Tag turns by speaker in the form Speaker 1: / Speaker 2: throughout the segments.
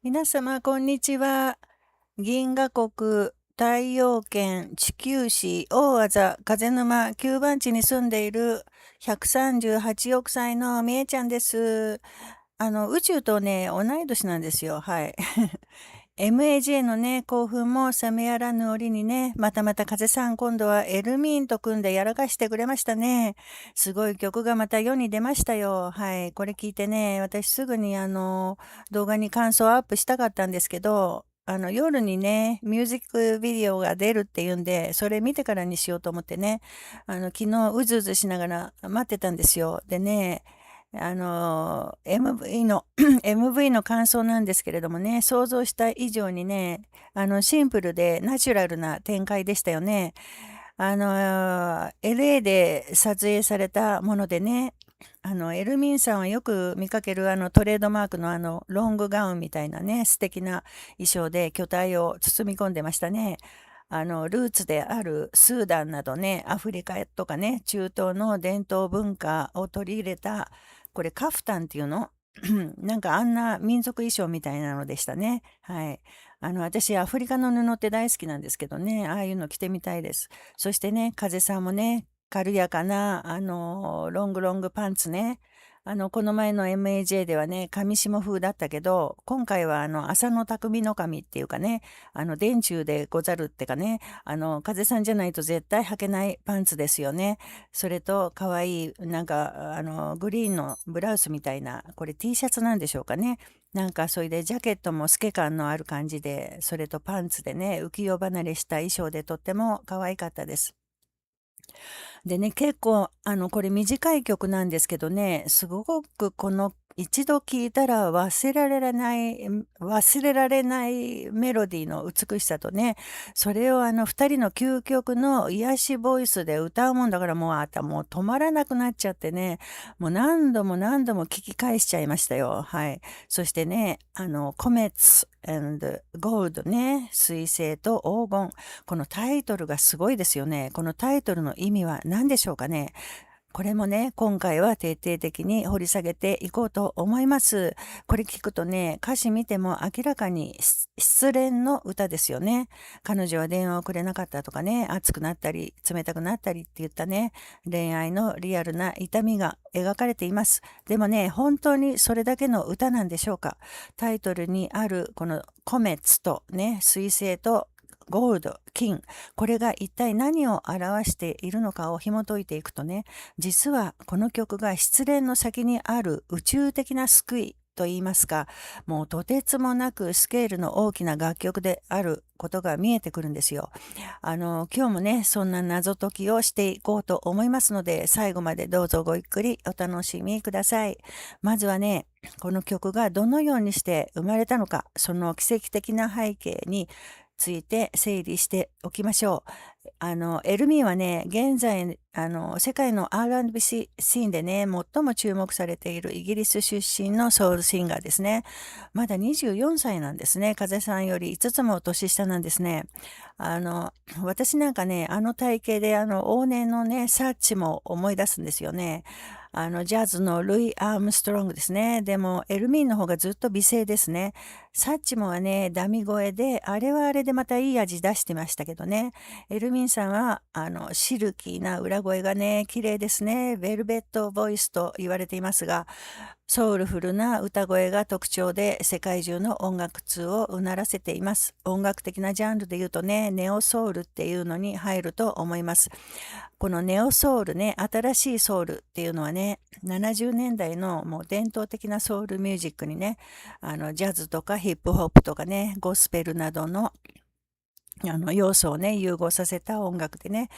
Speaker 1: 皆様、こんにちは。銀河国、太陽圏、地球史、大あざ、風沼、9番地に住んでいる138億歳のみえちゃんです。宇宙とね、同い年なんですよ。はい。MAJ のね、興奮も冷めやらぬ折にね、またまた風さん、今度はエルミーンと組んでやらかしてくれましたね。すごい曲がまた世に出ましたよ。はい。これ聞いてね、私すぐに動画に感想をアップしたかったんですけど、夜にね、ミュージックビデオが出るっていうんで、それ見てからにしようと思ってね、昨日うずうずしながら待ってたんですよ。でね、MV のMV の感想なんですけれどもね、想像した以上にね、シンプルでナチュラルな展開でしたよね。LA で撮影されたものでね、エルミンさんはよく見かけるトレードマークのロングガウンみたいなね、素敵な衣装で巨体を包み込んでましたね。ルーツであるスーダンなどね、アフリカとかね、中東の伝統文化を取り入れた、これカフタンっていうのなんかあんな民族衣装みたいなのでしたね。はい。私、アフリカの布って大好きなんですけどね、ああいうの着てみたいです。そしてね、風さんもね、軽やかな、ロングロングパンツね。この前の MAJ ではね、上下風だったけど、今回は浅野匠の神っていうかね、電柱でござるってかね、風さんじゃないと絶対履けないパンツですよね。それと、可愛いなんか、グリーンのブラウスみたいな、これ T シャツなんでしょうかね。なんか、それでジャケットも透け感のある感じで、それとパンツでね、浮世離れした衣装でとっても可愛かったです。でね、結構、これ短い曲なんですけどね、すごくこの一度聴いたら忘れられないメロディーの美しさとね、それを二人の究極の癒しボイスで歌うもんだからもう止まらなくなっちゃってね、もう何度も何度も聞き返しちゃいましたよ。はい。そしてね、コメッツ and Gold ね、彗星と黄金。このタイトルがすごいですよね。このタイトルの意味は何でしょうかね。これもね、今回は徹底的に掘り下げていこうと思います。これ聞くとね、歌詞見ても明らかに失恋の歌ですよね。彼女は電話をくれなかったとかね、熱くなったり、冷たくなったりって言ったね、恋愛のリアルな痛みが描かれています。でもね、本当にそれだけの歌なんでしょうか。タイトルにあるこのコメッツとね、彗星とゴールド、金、これが一体何を表しているのかを紐解いていくとね、実はこの曲が失恋の先にある宇宙的な救いと言いますか、もうとてつもなくスケールの大きな楽曲であることが見えてくるんですよ。今日もね、そんな謎解きをしていこうと思いますので、最後までどうぞごゆっくりお楽しみください。まずはね、この曲がどのようにして生まれたのか、その奇跡的な背景について整理しておきましょう。エルミーはね、現在、世界の R&B シーンでね、最も注目されているイギリス出身のソウルシンガーですね。まだ24歳なんですね。風さんより5つも年下なんですね。あの、私なんかね、体型で往年のね、サッチも思い出すんですよね。ジャズのルイ・アームストロングですね。でも、エルミンの方がずっと美声ですね。サッチモはね、ダミ声で、あれはあれでまたいい味出してましたけどね。エルミンさんは、シルキーな裏声がね、綺麗ですね。ベルベットボイスと言われていますが、ソウルフルな歌声が特徴で世界中の音楽通をうならせています。音楽的なジャンルで言うとね、ネオソウルっていうのに入ると思います。このネオソウルね、新しいソウルっていうのはね、70年代のもう伝統的なソウルミュージックにね、ジャズとかヒップホップとかね、ゴスペルなどの要素をね、融合させた音楽でね、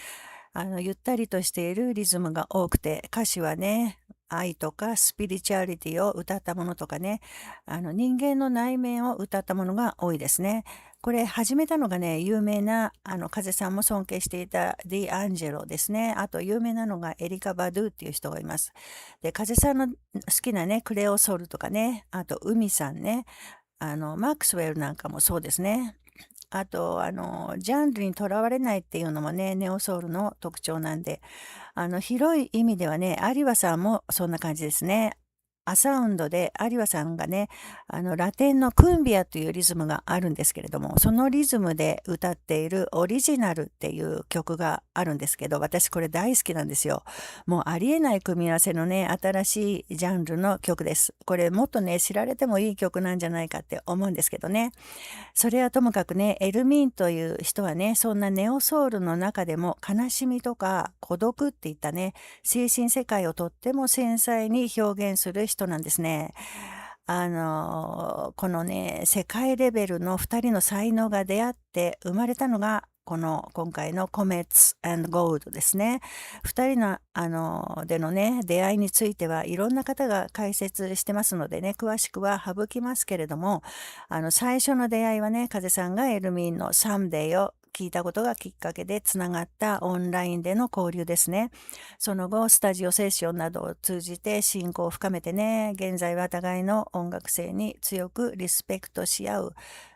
Speaker 1: ゆったりとしているリズムが多くて、歌詞はね、愛とかスピリチュアリティを歌ったものとかね、人間の内面を歌ったものが多いですね。これ始めたのがね、有名な、風さんも尊敬していたディ・アンジェロですね。あと有名なのがエリカ・バドゥっていう人がいます。で、風さんの好きなね、クレオソルとかね、あと海さんね、マックスウェルなんかもそうですね。あと、ジャンルにとらわれないっていうのもね、ネオソウルの特徴なんで、広い意味ではね、有馬さんもそんな感じですね。アサウンドで有馬さんがね、ラテンのクンビアというリズムがあるんですけれども、そのリズムで歌っているオリジナルっていう曲があるんですけど、私これ大好きなんですよ。もうありえない組み合わせのね、新しいジャンルの曲です。これもっとね、知られてもいい曲なんじゃないかって思うんですけどね。それはともかくね、エルミンという人はね、そんなネオソウルの中でも悲しみとか孤独っていったね、精神世界をとっても繊細に表現する人なんですね。このね、世界レベルの2人の才能が出会って生まれたのが、この今回のコメッツ&ゴールドですね。2人のでのね、出会いについてはいろんな方が解説してますのでね、詳しくは省きますけれども、最初の出会いはね、風さんがエルミンのサムデイを聞いたことがきっかけでつながったオンラインでの交流ですね。その後、スタジオセッションなどを通じて親交を深めてね、現在は互いの音楽性に強くリスペクトし合う、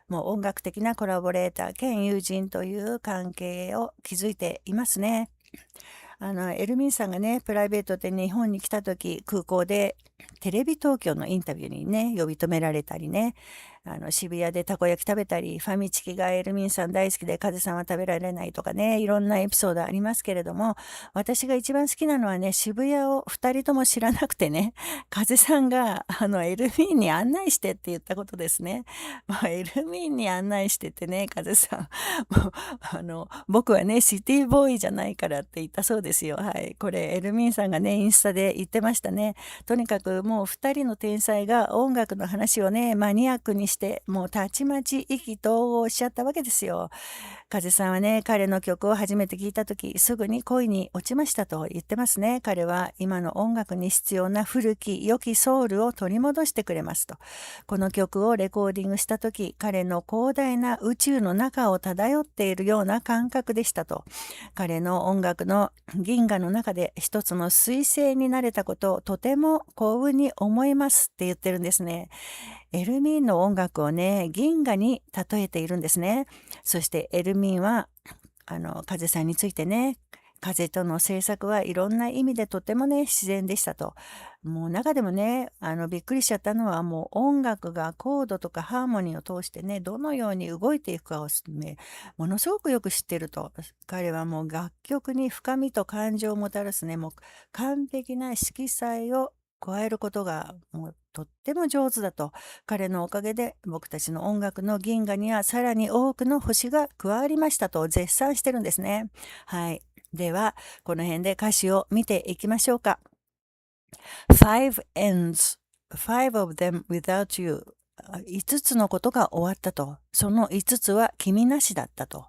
Speaker 1: もう音楽的なコラボレーター兼友人という関係を築いていますね。エルミンさんがね、プライベートで日本に来た時、空港でテレビ東京のインタビューにね、呼び止められたりね、渋谷でたこ焼き食べたり、ファミチキがエルミンさん大好きで風さんは食べられないとかね、いろんなエピソードありますけれども、私が一番好きなのはね、渋谷を2人とも知らなくてね、風さんがエルミンに案内してって言ったことですね。もうエルミンに案内してってね、風さん。もう僕はね、シティボーイじゃないからって言ったそうですよ。はい。これ、エルミンさんがね、インスタで言ってましたね。とにかくもう2人の天才が音楽の話をね、マニアックにして、もうたちまち意気投合しちゃったわけですよ。風さんはね、彼の曲を初めて聴いた時、すぐに恋に落ちましたと言ってますね。彼は今の音楽に必要な古き良きソウルを取り戻してくれますと。この曲をレコーディングした時、彼の広大な宇宙の中を漂っているような感覚でしたと。彼の音楽の銀河の中で一つの彗星になれたことをとても幸運に思いますって言ってるんですね。エルミンの音楽をね、銀河に例えているんですね。そしてエルミンは、風さんについてね、風との制作はいろんな意味でとてもね、自然でしたと。もう中でもね、びっくりしちゃったのはもう音楽がコードとかハーモニーを通してね、どのように動いていくかをね、ものすごくよく知ってると。彼はもう楽曲に深みと感情をもたらすね、もう完璧な色彩を加えることがもうとっても上手だと。彼のおかげで僕たちの音楽の銀河にはさらに多くの星が加わりましたと絶賛してるんですね。はい。では、この辺で歌詞を見ていきましょうか。Five ends, five of them without you. 5つのことが終わったと。その5つは君なしだったと。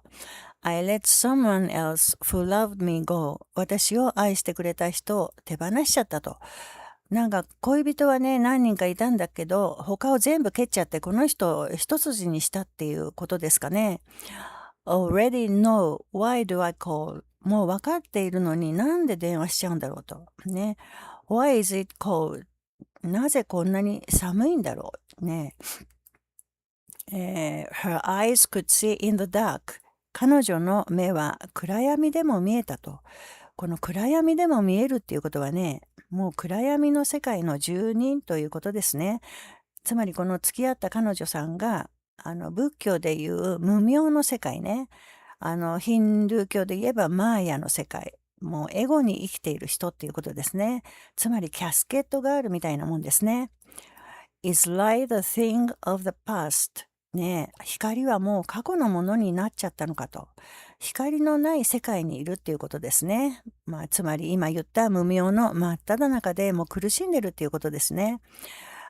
Speaker 1: I let someone else who loved me go. 私を愛してくれた人を手放しちゃったと。なんか恋人はね、何人かいたんだけど、他を全部蹴っちゃってこの人を一筋にしたっていうことですかね。Already know, why do I call? もう分かっているのになんで電話しちゃうんだろうと。ね。Why is it cold? なぜこんなに寒いんだろう。ね。Her eyes could see in the dark. 彼女の目は暗闇でも見えたと。この暗闇でも見えるっていうことはね、もう暗闇の世界の住人ということですね。つまりこの付き合った彼女さんが、仏教でいう無明の世界ね。ヒンドゥー教で言えばマーヤの世界。もうエゴに生きている人っていうことですね。つまりキャスケットガールみたいなもんですね。is light a thing of the past? ねえ、光はもう過去のものになっちゃったのかと。光のない世界にいるっていうことですね。つまり今言った無明の真っ只中でもう苦しんでるっていうことですね。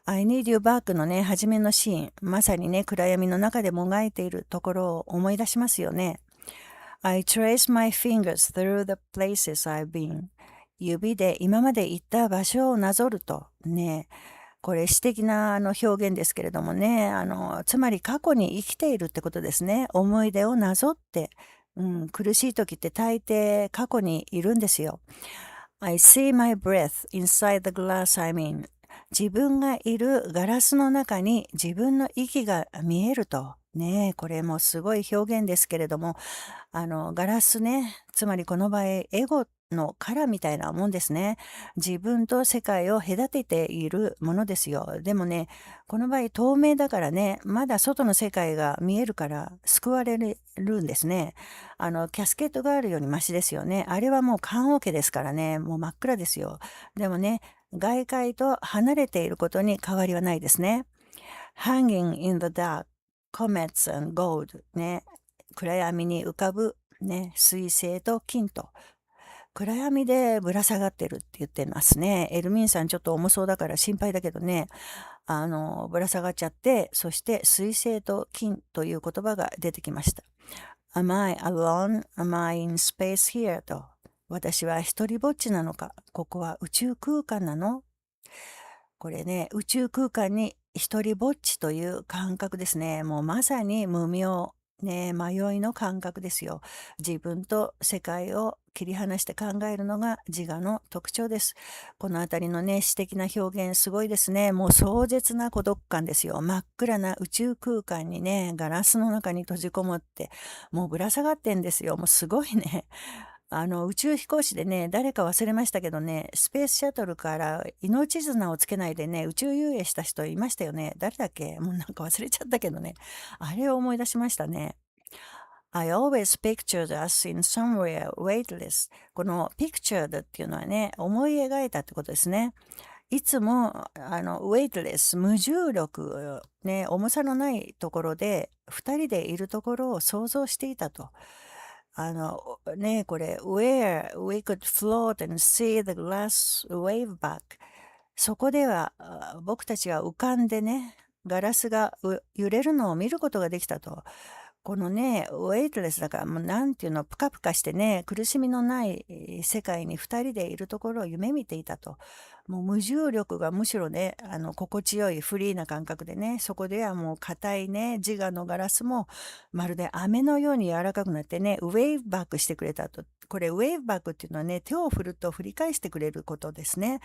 Speaker 1: I need you back のね、初めのシーン。まさにね、暗闇の中でもがいているところを思い出しますよね。I trace my fingers through the places I've been. 指で今まで行った場所をなぞると。ね。これ詩的な表現ですけれどもね、つまり過去に生きているってことですね。思い出をなぞって、苦しい時って大抵過去にいるんですよ。I see my breath inside the glass I'm in. 自分がいるガラスの中に自分の息が見えると。ねえ、これもすごい表現ですけれども、ガラスね、つまりこの場合、エゴの殻みたいなもんですね。自分と世界を隔てているものですよ。でもね、この場合透明だからね、まだ外の世界が見えるから救われるんですね。キャスケットがあるよりマシですよね。あれはもう棺桶ですからね、もう真っ暗ですよ。でもね、外界と離れていることに変わりはないですね。Hanging in the dark, comets and gold ね。暗闇に浮かぶね、水星と金と。暗闇でぶら下がってるって言ってますね。エルミンさんちょっと重そうだから心配だけどね。ぶら下がっちゃって、そして水星と金という言葉が出てきました。Am I alone? Am I in space here? と。私は一人ぼっちなのか？ここは宇宙空間なの？これね、宇宙空間に一人ぼっちという感覚ですね。もうまさに無明、ね、迷いの感覚ですよ。自分と世界を切り離して考えるのが自我の特徴です。このあたりのね、詩的な表現すごいですね。もう壮絶な孤独感ですよ。真っ暗な宇宙空間にね、ガラスの中に閉じこもって、もうぶら下がってんですよ。もうすごいね。宇宙飛行士でね、誰か忘れましたけどね、スペースシャトルから命綱をつけないでね、宇宙遊泳した人いましたよね。誰だっけ？もうなんか忘れちゃったけどね。あれを思い出しましたね。I always pictured us in somewhere weightless. この pictured っていうのはね、思い描いたってことですね。いつも、weightless、無重力、ね、重さのないところで、二人でいるところを想像していたと。ね、これ、where we could float and see the glass wave back。そこでは、僕たちは浮かんでね、ガラスが揺れるのを見ることができたと。このね、ウェイトレスだから、もうなんていうの、ぷかぷかしてね、苦しみのない世界に二人でいるところを夢見ていたと。もう無重力がむしろね、心地よいフリーな感覚でね、そこではもう硬いね、自我のガラスもまるで飴のように柔らかくなってね、ウェーブバックしてくれたと。これ、ウェーブバックっていうのはね、手を振ると振り返してくれることですね。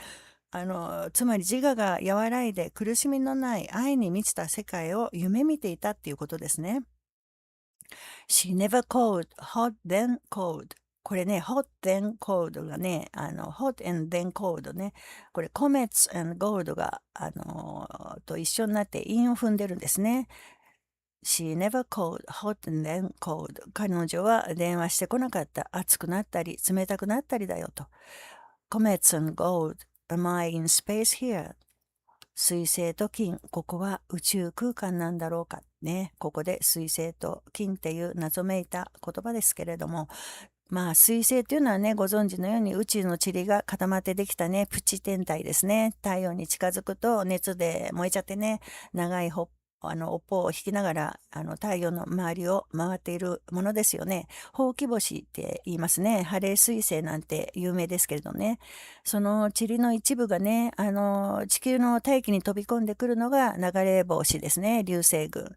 Speaker 1: つまり自我が和らいで苦しみのない愛に満ちた世界を夢見ていたっていうことですね。She never called hot then cold。これね、hot then cold がね、hot and then cold ね。これ、comets and gold が、と一緒になって韻を踏んでるんですね。She never called hot and then cold。彼女は電話してこなかった。暑くなったり、冷たくなったりだよと。Comets and gold。Am I in space here？水星と金、ここは宇宙空間なんだろうか。ね。ここで水星と金っていう謎めいた言葉ですけれども、まあ水星っていうのはね、ご存知のように宇宙の塵が固まってできたね、プチ天体ですね。太陽に近づくと熱で燃えちゃってね、長い尾っぽを引きながら、太陽の周りを回っているものですよね。ほうき星って言いますね。ハレー彗星なんて有名ですけれどね。その塵の一部がね、地球の大気に飛び込んでくるのが流れ星ですね。流星群。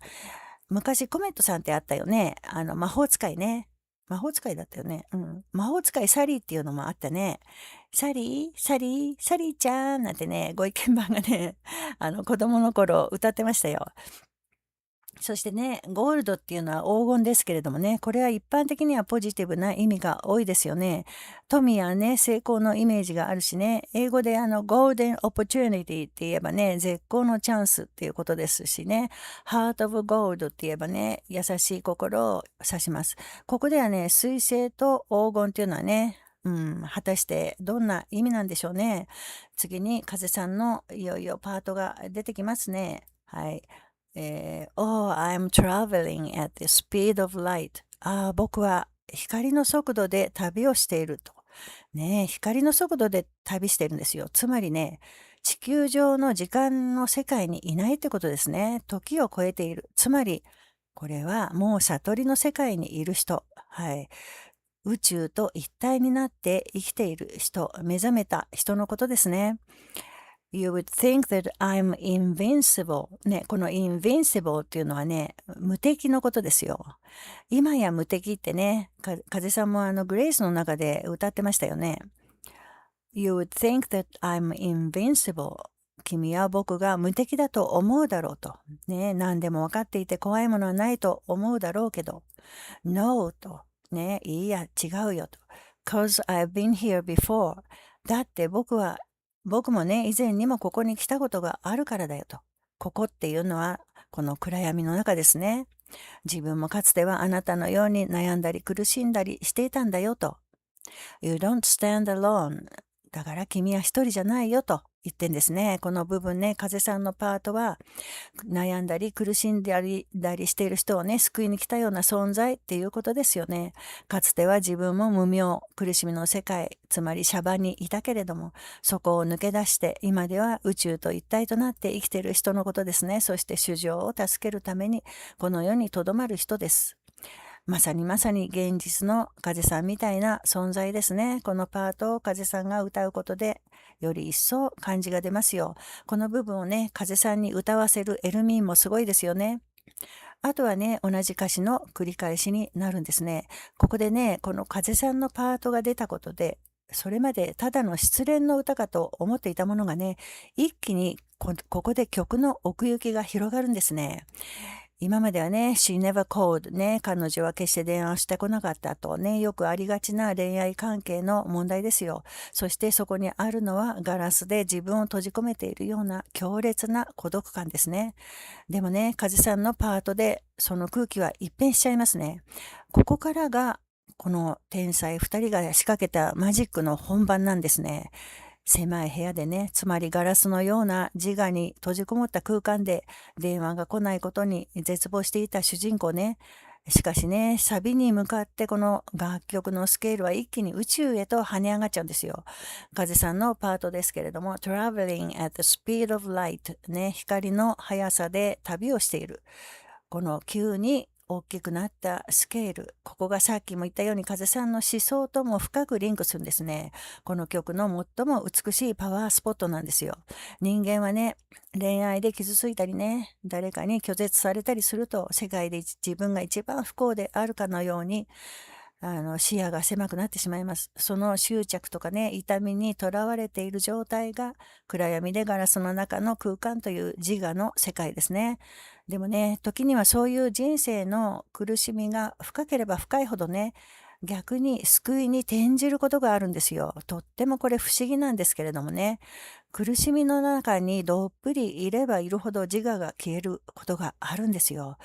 Speaker 1: 昔コメットさんってあったよね。魔法使いね。魔法使いだったよね。うん。魔法使いサリーっていうのもあったね。サリー、サリー、サリーちゃんなんてね、ご意見番がね、子供の頃歌ってましたよ。そしてね、ゴールドっていうのは黄金ですけれどもね、これは一般的にはポジティブな意味が多いですよね。富やね、成功のイメージがあるしね、英語でゴールデンオポチュニティって言えばね、絶好のチャンスっていうことですしね、ハートオブゴールドって言えばね、優しい心を指します。ここではね、水星と黄金っていうのはね、果たしてどんな意味なんでしょうね。次に風さんのいよいよパートが出てきますね。はい。Oh, I'm traveling at the speed of light. 僕は光の速度で旅をしていると。ねえ、光の速度で旅してるんですよ。つまりね、地球上の時間の世界にいないってことですね。時を超えている。つまり、これはもう悟りの世界にいる人。はい。宇宙と一体になって生きている人、目覚めた人のことですね。You would think that I'm invincible. ね、この invincible っていうのはね、無敵のことですよ。今や無敵ってね、風さんもグレイスの中で歌ってましたよね。You would think that I'm invincible. 君は僕が無敵だと思うだろうと。ね、何でも分かっていて怖いものはないと思うだろうけど。No と。ね、いいや、違うよと。'Cause I've been here before. だって僕もね、以前にもここに来たことがあるからだよと。ここっていうのは、この暗闇の中ですね。自分もかつてはあなたのように悩んだり苦しんだりしていたんだよと。You don't stand alone. だから君は一人じゃないよと言ってんですね。この部分ね、風さんのパートは、悩んだり苦しんだりしている人をね、救いに来たような存在っていうことですよね。かつては自分も無明、苦しみの世界、つまりシャバにいたけれども、そこを抜け出して、今では宇宙と一体となって生きている人のことですね。そして主情を助けるために、この世に留まる人です。まさに現実の風さんみたいな存在ですね。このパートを風さんが歌うことで、より一層感じが出ますよ。この部分をね、風さんに歌わせるエルミンもすごいですよね。あとはね、同じ歌詞の繰り返しになるんですね。ここでね、この風さんのパートが出たことで、それまでただの失恋の歌かと思っていたものがね、一気にここで曲の奥行きが広がるんですね。今まではね、She never called ね、彼女は決して電話してこなかったとね、よくありがちな恋愛関係の問題ですよ。そしてそこにあるのはガラスで自分を閉じ込めているような強烈な孤独感ですね。でもね、カズさんのパートでその空気は一変しちゃいますね。ここからがこの天才2人が仕掛けたマジックの本番なんですね。狭い部屋でね、つまりガラスのような自我に閉じこもった空間で電話が来ないことに絶望していた主人公ね。しかしね、サビに向かってこの楽曲のスケールは一気に宇宙へと跳ね上がっちゃうんですよ。風さんのパートですけれども、Traveling at the speed of light ね、光の速さで旅をしている。この急に大きくなったスケール、ここがさっきも言ったように風さんの思想とも深くリンクするんですね。この曲の最も美しいパワースポットなんですよ。人間はね、恋愛で傷ついたりね、誰かに拒絶されたりすると、世界で自分が一番不幸であるかのように、視野が狭くなってしまいます。その執着とかね、痛みにとらわれている状態が暗闇でガラスの中の空間という自我の世界ですね。でもね、時にはそういう人生の苦しみが深ければ深いほどね、逆に救いに転じることがあるんですよ。とってもこれ不思議なんですけれどもね。苦しみの中にどっぷりいればいるほど自我が消えることがあるんですよ。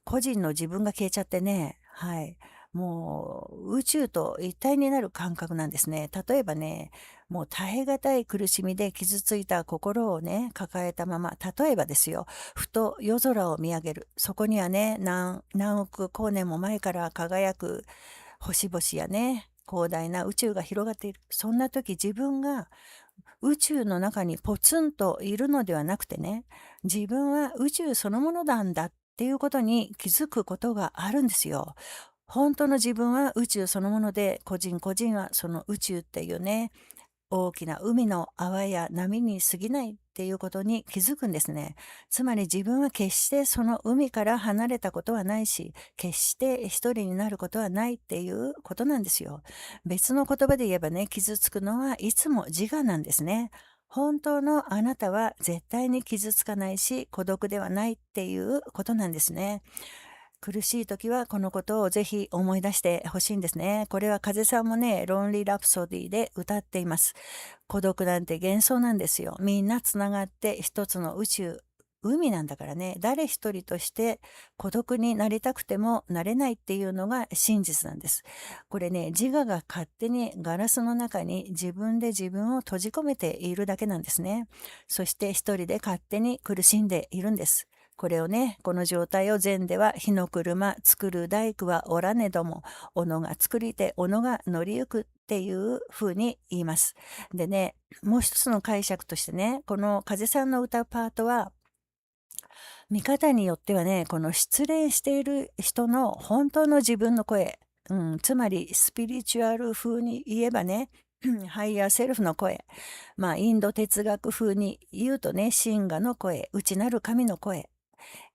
Speaker 1: 個人の自分が消えちゃってね、はい。もう宇宙と一体になる感覚なんですね。例えばね、もう耐え難い苦しみで傷ついた心をね、抱えたまま、例えばですよ、ふと夜空を見上げる。そこにはね、何億光年も前から輝く星々やね、広大な宇宙が広がっている。そんな時自分が宇宙の中にポツンといるのではなくてね、自分は宇宙そのものなんだっていうことに気づくことがあるんですよ。本当の自分は宇宙そのもので、個人個人はその宇宙っていうね、大きな海の泡や波に過ぎないっていうことに気づくんですね。つまり自分は決してその海から離れたことはないし、決して一人になることはないっていうことなんですよ。別の言葉で言えばね、傷つくのはいつも自我なんですね。本当のあなたは絶対に傷つかないし、孤独ではないっていうことなんですね。苦しい時はこのことをぜひ思い出してほしいんですね。これは風さんもね、ロンリーラプソディで歌っています。孤独なんて幻想なんですよ。みんなつながって一つの宇宙、海なんだからね、誰一人として孤独になりたくてもなれないっていうのが真実なんです。これね、自我が勝手にガラスの中に自分で自分を閉じ込めているだけなんですね。そして一人で勝手に苦しんでいるんです。これをね、この状態を禅では、火の車作る大工はおらねども、斧が作りて斧が乗り行くっていう風に言います。でね、もう一つの解釈としてね、この風さんの歌うパートは、見方によってはね、この失恋している人の本当の自分の声、つまりスピリチュアル風に言えばね、ハイヤーセルフの声、インド哲学風に言うとね、シンガの声、内なる神の声、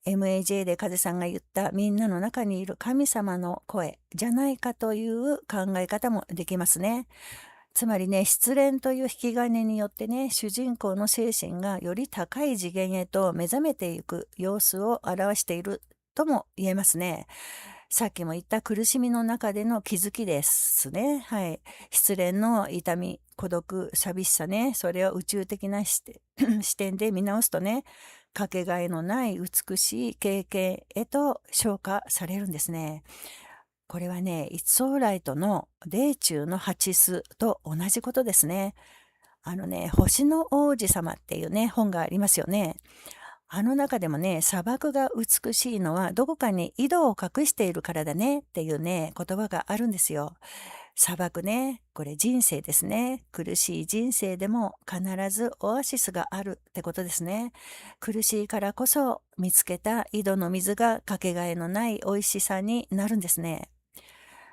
Speaker 1: MAJ で風さんが言ったみんなの中にいる神様の声じゃないかという考え方もできますね。つまりね、失恋という引き金によってね、主人公の精神がより高い次元へと目覚めていく様子を表しているとも言えますね。さっきも言った苦しみの中での気づきですね。はい。失恋の痛み、孤独、寂しさね。それを宇宙的な視点で見直すとね、かけがえのない美しい経験へと昇華されるんですね。これはね、イッツオーライトの霊中のハチスと同じことですね。星の王子様っていうね、本がありますよね。あの中でもね、砂漠が美しいのはどこかに井戸を隠しているからだねっていうね、言葉があるんですよ。砂漠ね、これ人生ですね。苦しい人生でも必ずオアシスがあるってことですね。苦しいからこそ見つけた井戸の水がかけがえのない美味しさになるんですね。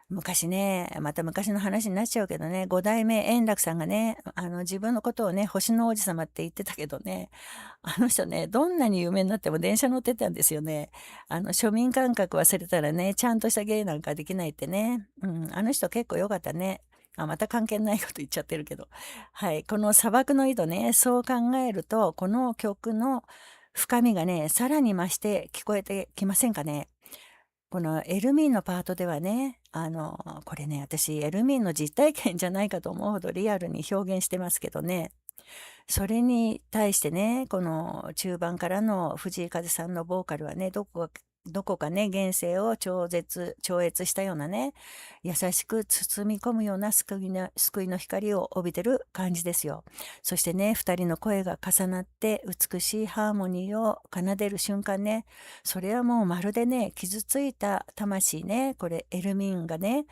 Speaker 1: 昔ね、また昔の話になっちゃうけどね、五代目円楽さんがね、自分のことをね、星の王子様って言ってたけどね、あの人ね、どんなに有名になっても電車乗ってたんですよね。庶民感覚忘れたらね、ちゃんとした芸なんかできないってね。うん、あの人結構良かったね。また関係ないこと言っちゃってるけど。はい。この砂漠の井戸ね、そう考えると、この曲の深みがね、さらに増して聞こえてきませんかね。このエルミンのパートではね、これね、私、エルミンの実体験じゃないかと思うほどリアルに表現してますけどね、それに対してね、この中盤からの藤井風さんのボーカルはね、どこかね、現世を超越したようなね、優しく包み込むような救いの光を帯びてる感じですよ。そしてね、二人の声が重なって美しいハーモニーを奏でる瞬間ね、それはもうまるでね、傷ついた魂ね、これエルミンがね、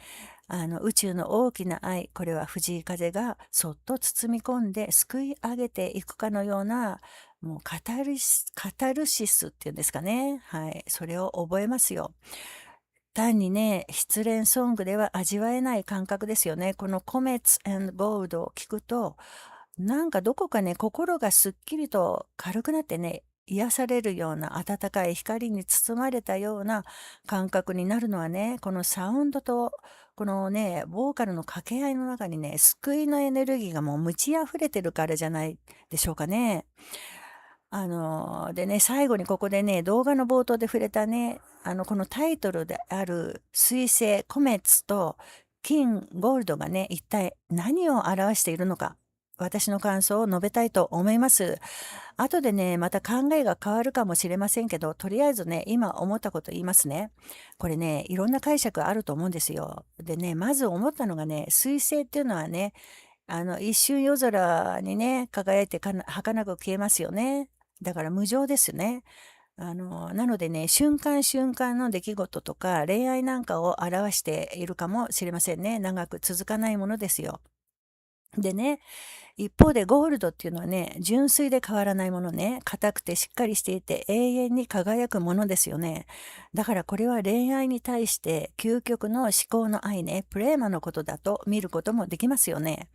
Speaker 1: 宇宙の大きな愛、これは藤井風がそっと包み込んですくい上げていくかのような、もうカタルシスっていうんですかね。はい。それを覚えますよ。単にね、失恋ソングでは味わえない感覚ですよね。このコメッツゴールドを聞くと、なんかどこかね、心がすっきりと軽くなってね、癒されるような温かい光に包まれたような感覚になるのはね、このサウンドとこのね、ボーカルの掛け合いの中にね、救いのエネルギーがもう満ち溢れてるからじゃないでしょうかね。でね、最後にここでね、動画の冒頭で触れたね、このタイトルである彗星、コメッツと金、ゴールドがね、一体何を表しているのか、私の感想を述べたいと思います。後でね、また考えが変わるかもしれませんけど、とりあえずね、今思ったこと言いますね。これね、いろんな解釈あると思うんですよ。でね、まず思ったのがね、彗星っていうのはね、一瞬夜空にね、輝いて儚く消えますよね。だから無常ですね。なのでね、瞬間瞬間の出来事とか恋愛なんかを表しているかもしれませんね。長く続かないものですよ。でね、一方でゴールドっていうのはね、純粋で変わらないものね、硬くてしっかりしていて永遠に輝くものですよね。だからこれは恋愛に対して究極の思考の愛ね、プレーマのことだと見ることもできますよね。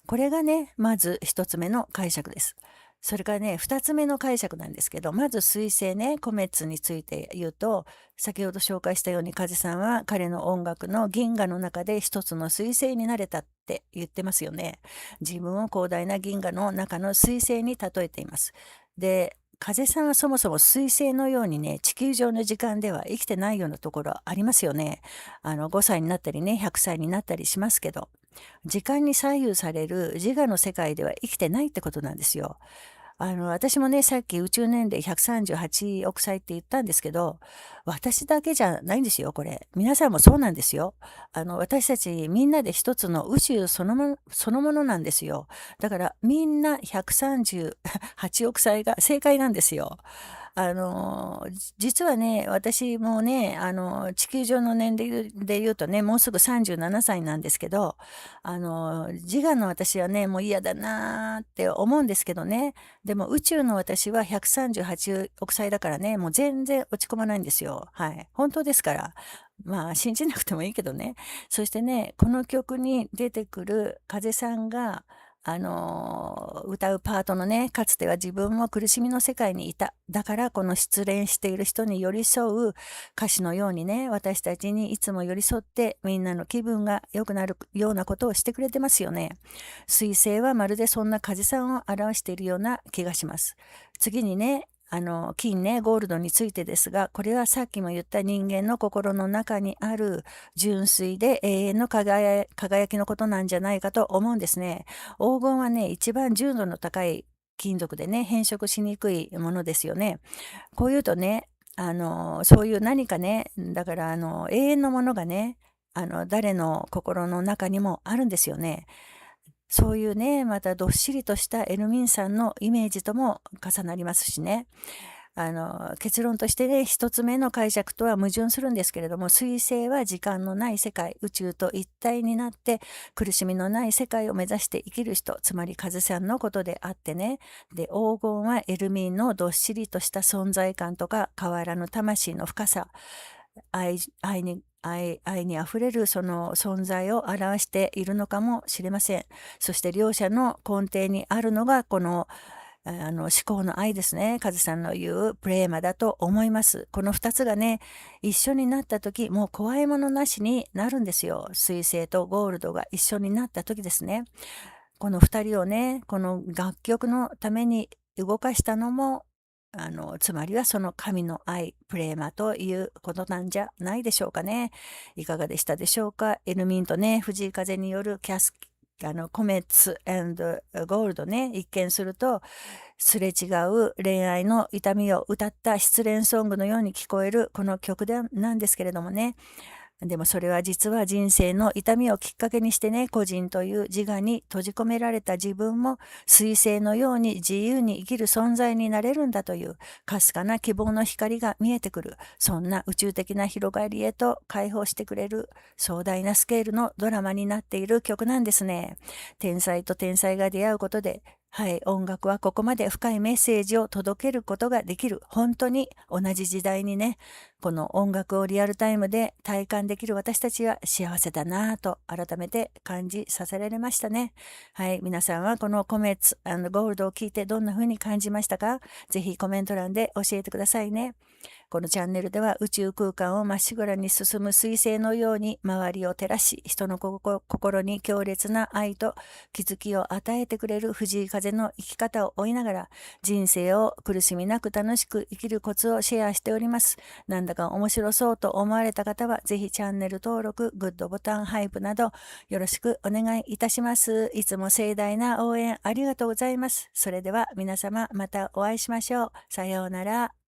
Speaker 1: これがね、まず一つ目の解釈です。それからね、二つ目の解釈なんですけど、まず彗星ね、コメッツについて言うと、先ほど紹介したように、風さんは彼の音楽の銀河の中で一つの彗星になれたって言ってますよね。自分を広大な銀河の中の彗星に例えています。で、風さんはそもそも彗星のようにね、地球上の時間では生きてないようなところありますよね。5歳になったりね、100歳になったりしますけど。時間に左右される自我の世界では生きてないってことなんですよ。私もね、さっき宇宙年齢138億歳って言ったんですけど、私だけじゃないんですよ、これ。皆さんもそうなんですよ。私たちみんなで一つの宇宙そのものなんですよ。だからみんな138億歳が正解なんですよ。実はね、私もね、地球上の年齢で言うとね、もうすぐ37歳なんですけど、自我の私はね、もう嫌だなーって思うんですけどね、でも宇宙の私は138億歳だからね、もう全然落ち込まないんですよ。はい。本当ですから。まあ、信じなくてもいいけどね。そしてね、この曲に出てくる風さんが、歌うパートのね、かつては自分も苦しみの世界にいた。だからこの失恋している人に寄り添う歌詞のようにね、私たちにいつも寄り添ってみんなの気分が良くなるようなことをしてくれてますよね。彗星はまるでそんな風さんを表しているような気がします。次にね、金ね、ゴールドについてですが、これはさっきも言った人間の心の中にある純粋で永遠の輝きのことなんじゃないかと思うんですね。黄金はね、一番純度の高い金属でね、変色しにくいものですよね。こういうとね、そういう何かね、だから永遠のものがね、誰の心の中にもあるんですよね。そういうね、またどっしりとしたエルミンさんのイメージとも重なりますしね。結論としてね、一つ目の解釈とは矛盾するんですけれども、彗星は時間のない世界、宇宙と一体になって苦しみのない世界を目指して生きる人、つまりカズさんのことであってね。で、黄金はエルミンのどっしりとした存在感とか変わらぬ魂の深さ、愛にあふれるその存在を表しているのかもしれません。そして両者の根底にあるのがこの思考の愛ですね。カズさんの言うプレーマだと思います。この2つがね、一緒になった時、もう怖いものなしになるんですよ。水星とゴールドが一緒になった時ですね。この2人をね、この楽曲のために動かしたのも、つまりはその神の愛、プレーマということなんじゃないでしょうかね。いかがでしたでしょうか。エルミンとね、藤井風によるコメッツゴールドね、一見すると、すれ違う恋愛の痛みを歌った失恋ソングのように聞こえるこの曲なんですけれどもね。でもそれは実は人生の痛みをきっかけにしてね、個人という自我に閉じ込められた自分も彗星のように自由に生きる存在になれるんだというかすかな希望の光が見えてくる、そんな宇宙的な広がりへと解放してくれる壮大なスケールのドラマになっている曲なんですね。天才と天才が出会うことで、はい、音楽はここまで深いメッセージを届けることができる。本当に同じ時代にね、この音楽をリアルタイムで体感できる私たちは幸せだなぁと改めて感じさせられましたね。はい、皆さんはこのコメッツゴールドを聞いてどんな風に感じましたか？ぜひコメント欄で教えてくださいね。このチャンネルでは宇宙空間をまっしぐらに進む彗星のように周りを照らし、人の心に強烈な愛と気づきを与えてくれる藤井風の生き方を追いながら、人生を苦しみなく楽しく生きるコツをシェアしております。なんだか面白そうと思われた方は、ぜひチャンネル登録、グッドボタン、ハイプなどよろしくお願いいたします。いつも盛大な応援ありがとうございます。それでは皆様またお会いしましょう。さようなら。